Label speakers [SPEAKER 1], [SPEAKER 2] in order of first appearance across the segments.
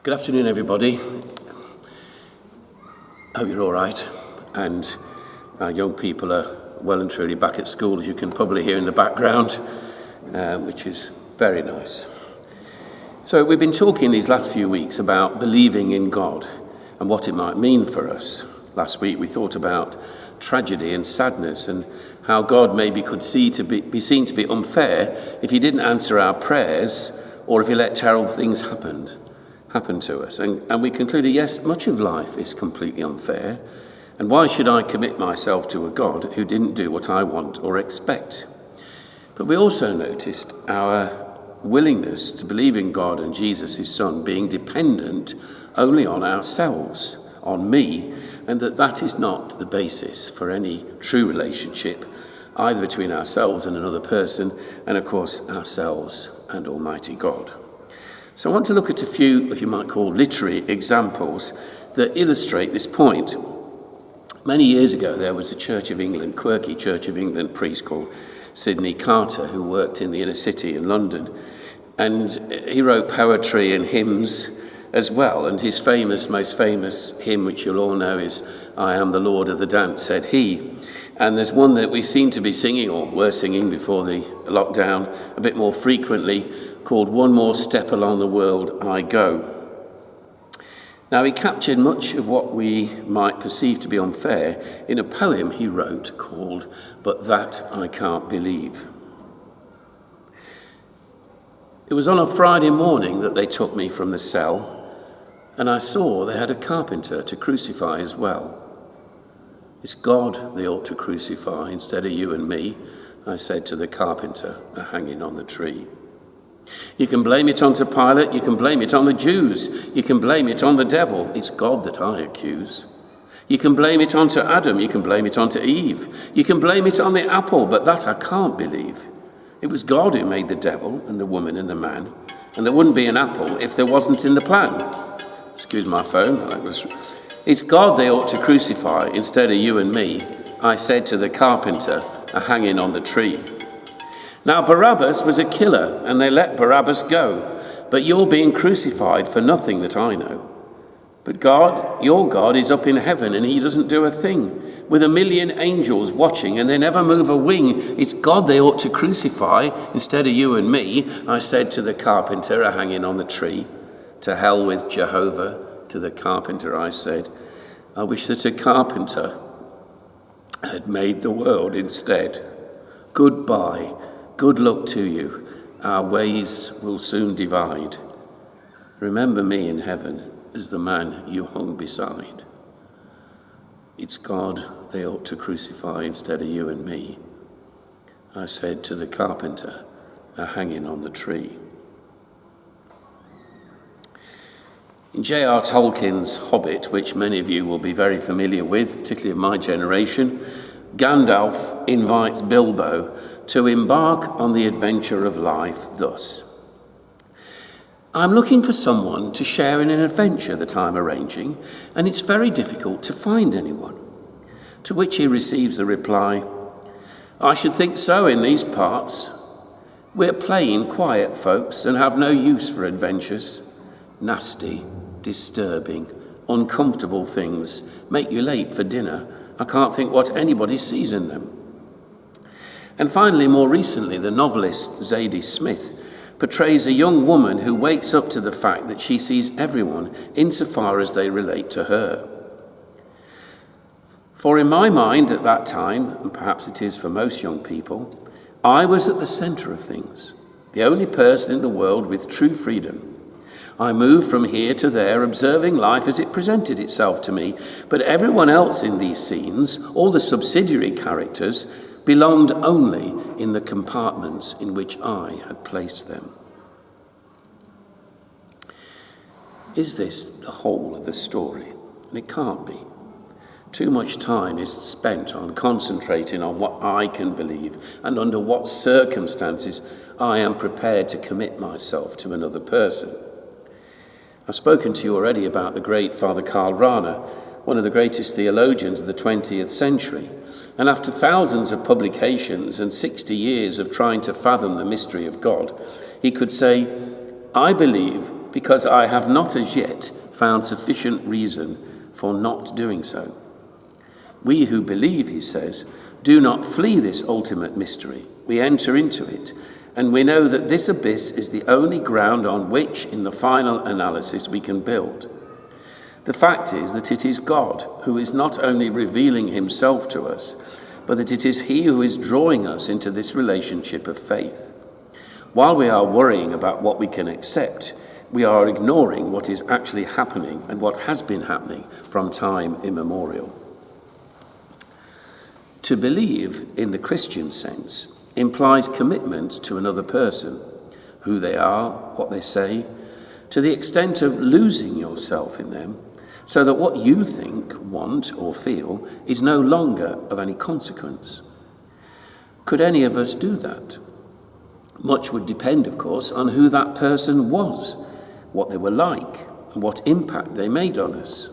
[SPEAKER 1] Good afternoon, everybody. I hope you're all right, and our young people are well and truly back at school, as you can probably hear in the background, which is very nice. So we've been talking these last few weeks about believing in God and what it might mean for us. Last week we thought about tragedy and sadness and how God maybe could be seen to be unfair if he didn't answer our prayers or if he let terrible things happen to us. And we concluded, yes, much of life is completely unfair. And why should I commit myself to a God who didn't do what I want or expect? But we also noticed our willingness to believe in God and Jesus, his son, being dependent only on ourselves, on me, and that is not the basis for any true relationship, either between ourselves and another person, and of course ourselves and Almighty God. So I want to look at a few, what you might call literary examples that illustrate this point. Many years ago, there was a Church of England, quirky Church of England priest called Sidney Carter, who worked in the inner city in London. And he wrote poetry and hymns as well. And his most famous hymn, which you'll all know, is "I am the Lord of the dance," said he. And there's one that we seem to be singing, or were singing before the lockdown, a bit more frequently, called "One More Step Along the World I Go." Now, he captured much of what we might perceive to be unfair in a poem he wrote called "But That I Can't Believe." It was on a Friday morning that they took me from the cell, and I saw they had a carpenter to crucify as well. "It's God they ought to crucify instead of you and me," I said to the carpenter hanging on the tree. "You can blame it onto Pilate, you can blame it on the Jews, you can blame it on the devil. It's God that I accuse. You can blame it onto Adam, you can blame it onto Eve, you can blame it on the apple, but that I can't believe. It was God who made the devil and the woman and the man, and there wouldn't be an apple if there wasn't in the plan." Excuse my phone. "It's God they ought to crucify instead of you and me," I said to the carpenter hanging on the tree. "Now Barabbas was a killer, and they let Barabbas go, but you're being crucified for nothing that I know. But God, your God, is up in heaven, and he doesn't do a thing, with 1,000,000 angels watching, and they never move a wing. It's God they ought to crucify instead of you and me," I said to the carpenter hanging on the tree. "To hell with Jehovah," to the carpenter I said. "I wish that a carpenter had made the world instead. Goodbye. Good luck to you. Our ways will soon divide. Remember me in heaven as the man you hung beside. It's God they ought to crucify instead of you and me," I said to the carpenter hanging on the tree. In J.R. Tolkien's Hobbit, which many of you will be very familiar with, particularly of my generation, Gandalf invites Bilbo to embark on the adventure of life thus: "I'm looking for someone to share in an adventure that I'm arranging, and it's very difficult to find anyone." To which he receives the reply, "I should think so in these parts. We're plain, quiet folks and have no use for adventures. Nasty, disturbing, uncomfortable things make you late for dinner. I can't think what anybody sees in them." And finally, more recently, the novelist Zadie Smith portrays a young woman who wakes up to the fact that she sees everyone insofar as they relate to her. "For in my mind at that time, and perhaps it is for most young people, I was at the center of things, the only person in the world with true freedom. I moved from here to there, observing life as it presented itself to me, but everyone else in these scenes, all the subsidiary characters, belonged only in the compartments in which I had placed them." Is this the whole of the story? And it can't be. Too much time is spent on concentrating on what I can believe and under what circumstances I am prepared to commit myself to another person. I've spoken to you already about the great Father Karl Rahner, one of the greatest theologians of the 20th century. And after thousands of publications and 60 years of trying to fathom the mystery of God, he could say, "I believe because I have not as yet found sufficient reason for not doing so. We who believe, he says, do not flee this ultimate mystery. We enter into it, and we know that this abyss is the only ground on which, in the final analysis, we can build. The fact is that it is God who is not only revealing himself to us, but that it is he who is drawing us into this relationship of faith. While we are worrying about what we can accept, we are ignoring what is actually happening and what has been happening from time immemorial. To believe, in the Christian sense, implies commitment to another person, who they are, what they say, to the extent of losing yourself in them, so that what you think, want, or feel is no longer of any consequence. Could any of us do that? Much would depend, of course, on who that person was, what they were like, and what impact they made on us.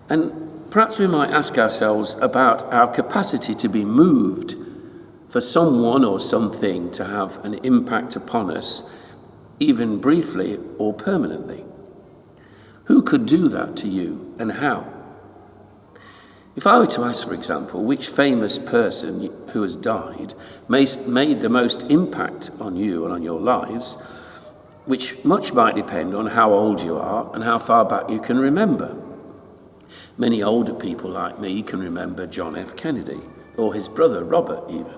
[SPEAKER 1] And perhaps we might ask ourselves about our capacity to be moved for someone or something to have an impact upon us, even briefly or permanently. Who could do that to you, and how? If I were to ask, for example, which famous person who has died made the most impact on you and on your lives, which much might depend on how old you are and how far back you can remember. Many older people like me can remember John F. Kennedy, or his brother Robert even,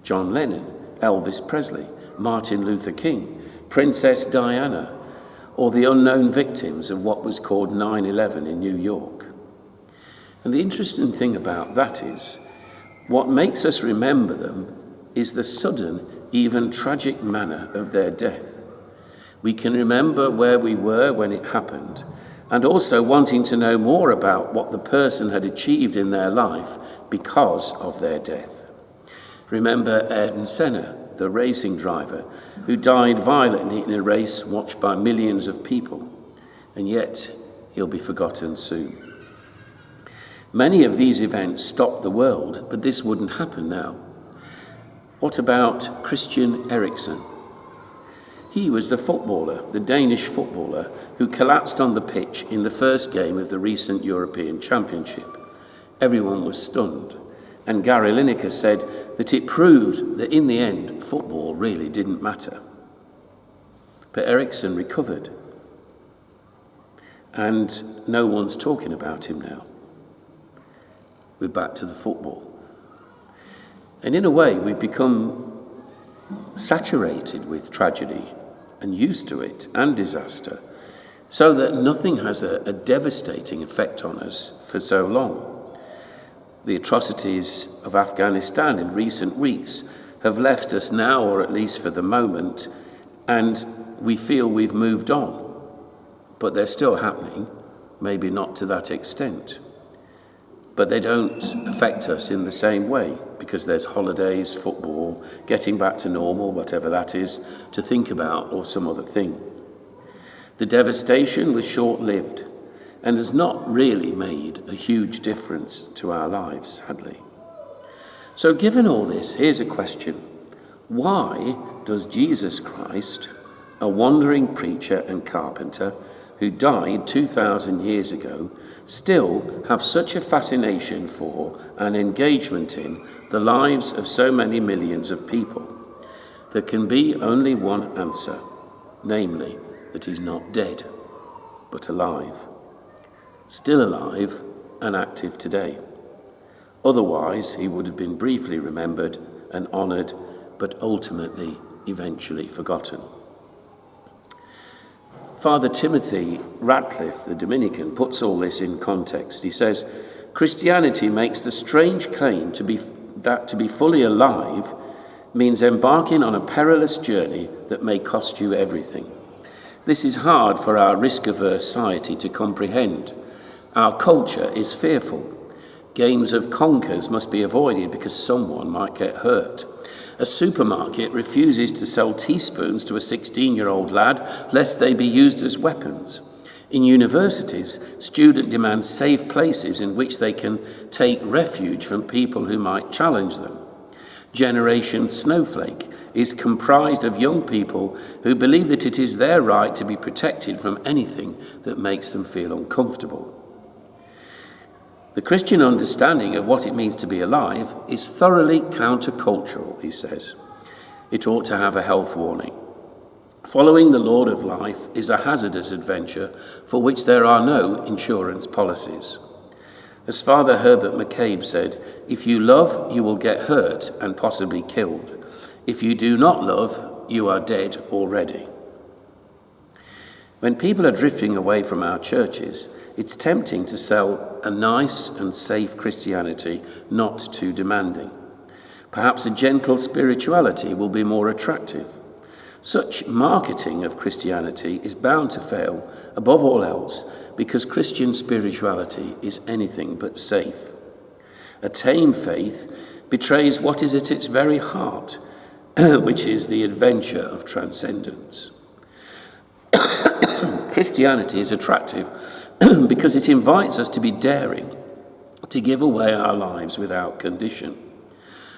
[SPEAKER 1] John Lennon, Elvis Presley, Martin Luther King, Princess Diana, or the unknown victims of what was called 9/11 in New York. And the interesting thing about that is, what makes us remember them is the sudden, even tragic manner of their death. We can remember where we were when it happened, and also wanting to know more about what the person had achieved in their life because of their death. Remember Ayrton Senna, the racing driver, who died violently in a race watched by millions of people, and yet he'll be forgotten soon. Many of these events stopped the world, but this wouldn't happen now. What about Christian Eriksen? He was the Danish footballer, who collapsed on the pitch in the first game of the recent European Championship. Everyone was stunned, and Gary Lineker said that it proved that in the end, football really didn't matter. But Eriksen recovered, and no one's talking about him now. We're back to the football. And in a way, we've become saturated with tragedy and used to it and disaster, so that nothing has a devastating effect on us for so long. The atrocities of Afghanistan in recent weeks have left us now, or at least for the moment, and we feel we've moved on. But they're still happening, maybe not to that extent. But they don't affect us in the same way, because there's holidays, football, getting back to normal, whatever that is, to think about, or some other thing. The devastation was short-lived and has not really made a huge difference to our lives, sadly. So given all this, here's a question. Why does Jesus Christ, a wandering preacher and carpenter who died 2,000 years ago, still have such a fascination for and engagement in the lives of so many millions of people? There can be only one answer, namely that he's not dead, but alive. Still alive and active today. Otherwise, he would have been briefly remembered and honoured, but ultimately, eventually forgotten. Father Timothy Ratcliffe, the Dominican, puts all this in context. He says, Christianity makes the strange claim that to be fully alive means embarking on a perilous journey that may cost you everything. This is hard for our risk-averse society to comprehend. Our culture is fearful. Games of conkers must be avoided because someone might get hurt. A supermarket refuses to sell teaspoons to a 16-year-old lad lest they be used as weapons. In universities, students demand safe places in which they can take refuge from people who might challenge them. Generation Snowflake is comprised of young people who believe that it is their right to be protected from anything that makes them feel uncomfortable. The Christian understanding of what it means to be alive is thoroughly countercultural, he says. It ought to have a health warning. Following the Lord of life is a hazardous adventure for which there are no insurance policies. As Father Herbert McCabe said, if you love, you will get hurt and possibly killed. If you do not love, you are dead already. When people are drifting away from our churches, it's tempting to sell a nice and safe Christianity, not too demanding. Perhaps a gentle spirituality will be more attractive. Such marketing of Christianity is bound to fail, above all else, because Christian spirituality is anything but safe. A tame faith betrays what is at its very heart, which is the adventure of transcendence. Christianity is attractive because it invites us to be daring, to give away our lives without condition.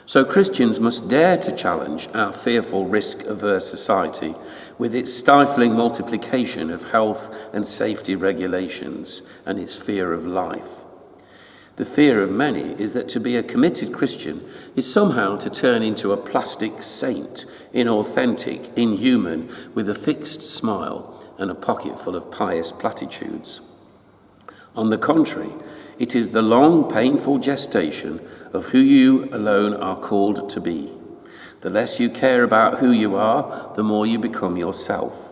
[SPEAKER 1] So Christians must dare to challenge our fearful, risk-averse society with its stifling multiplication of health and safety regulations and its fear of life. The fear of many is that to be a committed Christian is somehow to turn into a plastic saint, inauthentic, inhuman, with a fixed smile and a pocket full of pious platitudes. On the contrary, it is the long, painful gestation of who you alone are called to be. The less you care about who you are, the more you become yourself.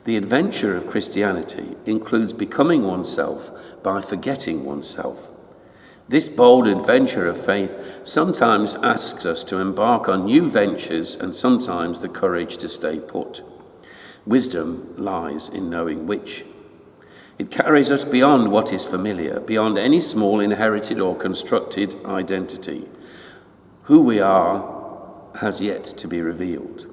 [SPEAKER 1] The adventure of Christianity includes becoming oneself by forgetting oneself. This bold adventure of faith sometimes asks us to embark on new ventures and sometimes the courage to stay put. Wisdom lies in knowing which. It carries us beyond what is familiar, beyond any small inherited or constructed identity. Who we are has yet to be revealed.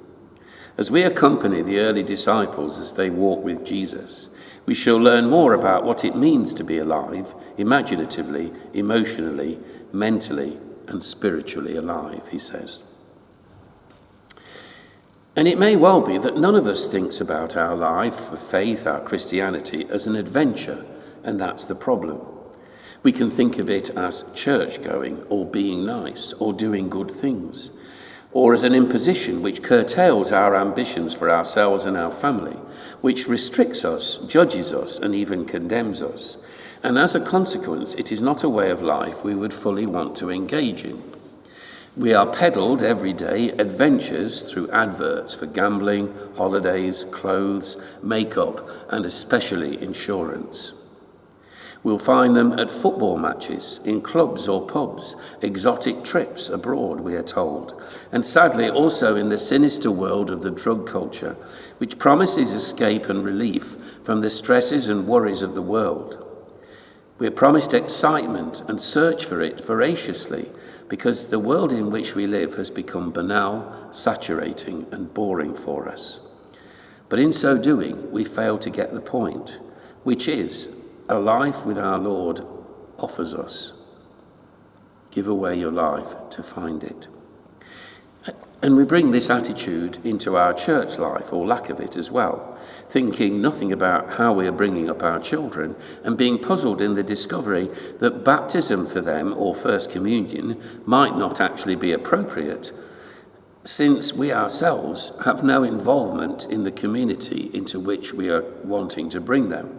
[SPEAKER 1] As we accompany the early disciples as they walk with Jesus, we shall learn more about what it means to be alive, imaginatively, emotionally, mentally, and spiritually alive, he says. And it may well be that none of us thinks about our life, our faith, our Christianity as an adventure, and that's the problem. We can think of it as church-going, or being nice, or doing good things, or as an imposition which curtails our ambitions for ourselves and our family, which restricts us, judges us, and even condemns us. And as a consequence, it is not a way of life we would fully want to engage in. We are peddled every day adventures through adverts for gambling, holidays, clothes, makeup, and especially insurance. We'll find them at football matches, in clubs or pubs, exotic trips abroad, we are told, and sadly also in the sinister world of the drug culture, which promises escape and relief from the stresses and worries of the world. We're promised excitement and search for it voraciously, because the world in which we live has become banal, saturating, and boring for us. But in so doing, we fail to get the point, which is a life with our Lord offers us. Give away your life to find it. And we bring this attitude into our church life, or lack of it as well, thinking nothing about how we are bringing up our children and being puzzled in the discovery that baptism for them, or First Communion, might not actually be appropriate, since we ourselves have no involvement in the community into which we are wanting to bring them.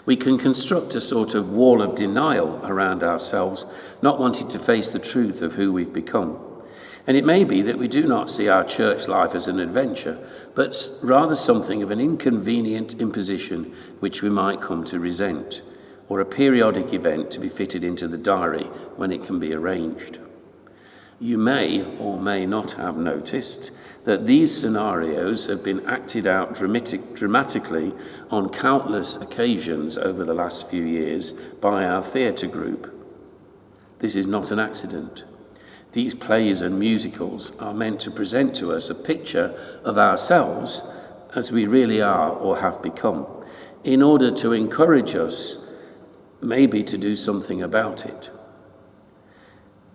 [SPEAKER 1] We can construct a sort of wall of denial around ourselves, not wanting to face the truth of who we've become. And it may be that we do not see our church life as an adventure, but rather something of an inconvenient imposition which we might come to resent, or a periodic event to be fitted into the diary when it can be arranged. You may or may not have noticed that these scenarios have been acted out dramatically on countless occasions over the last few years by our theatre group. This is not an accident. These plays and musicals are meant to present to us a picture of ourselves as we really are or have become, in order to encourage us maybe to do something about it.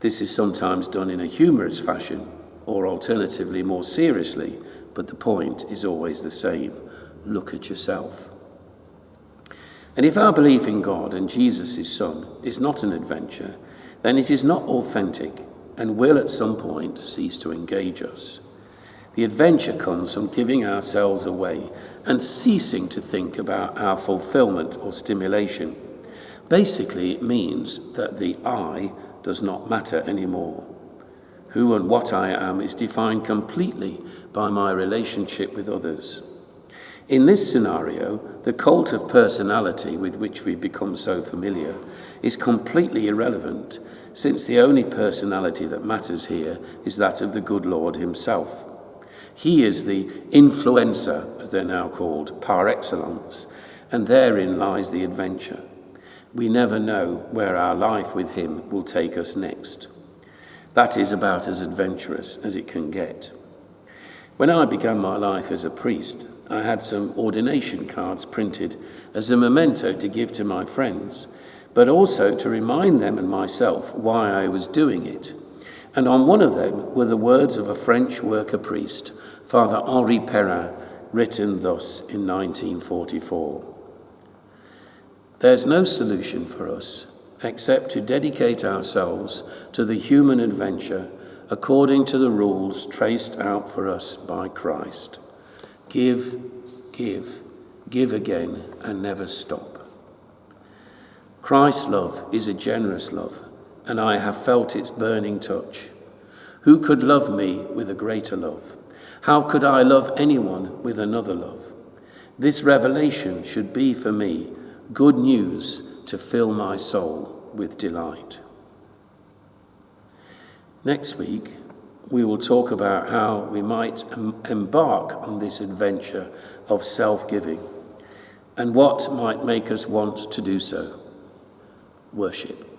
[SPEAKER 1] This is sometimes done in a humorous fashion, or alternatively more seriously, but the point is always the same. Look at yourself. And if our belief in God and Jesus, his Son, is not an adventure, then it is not authentic and will at some point cease to engage us. The adventure comes from giving ourselves away and ceasing to think about our fulfillment or stimulation. Basically, it means that the I does not matter anymore. Who and what I am is defined completely by my relationship with others. In this scenario, the cult of personality with which we become so familiar is completely irrelevant, since the only personality that matters here is that of the good Lord himself. He is the influencer, as they're now called, par excellence, and therein lies the adventure. We never know where our life with him will take us next. That is about as adventurous as it can get. When I began my life as a priest, I had some ordination cards printed as a memento to give to my friends, but also to remind them and myself why I was doing it. And on one of them were the words of a French worker priest, Father Henri Perrin, written thus in 1944. There's no solution for us except to dedicate ourselves to the human adventure according to the rules traced out for us by Christ. Give, give, give again, and never stop. Christ's love is a generous love, and I have felt its burning touch. Who could love me with a greater love? How could I love anyone with another love? This revelation should be for me good news to fill my soul with delight. Next week, we will talk about how we might embark on this adventure of self-giving and what might make us want to do so. Worship.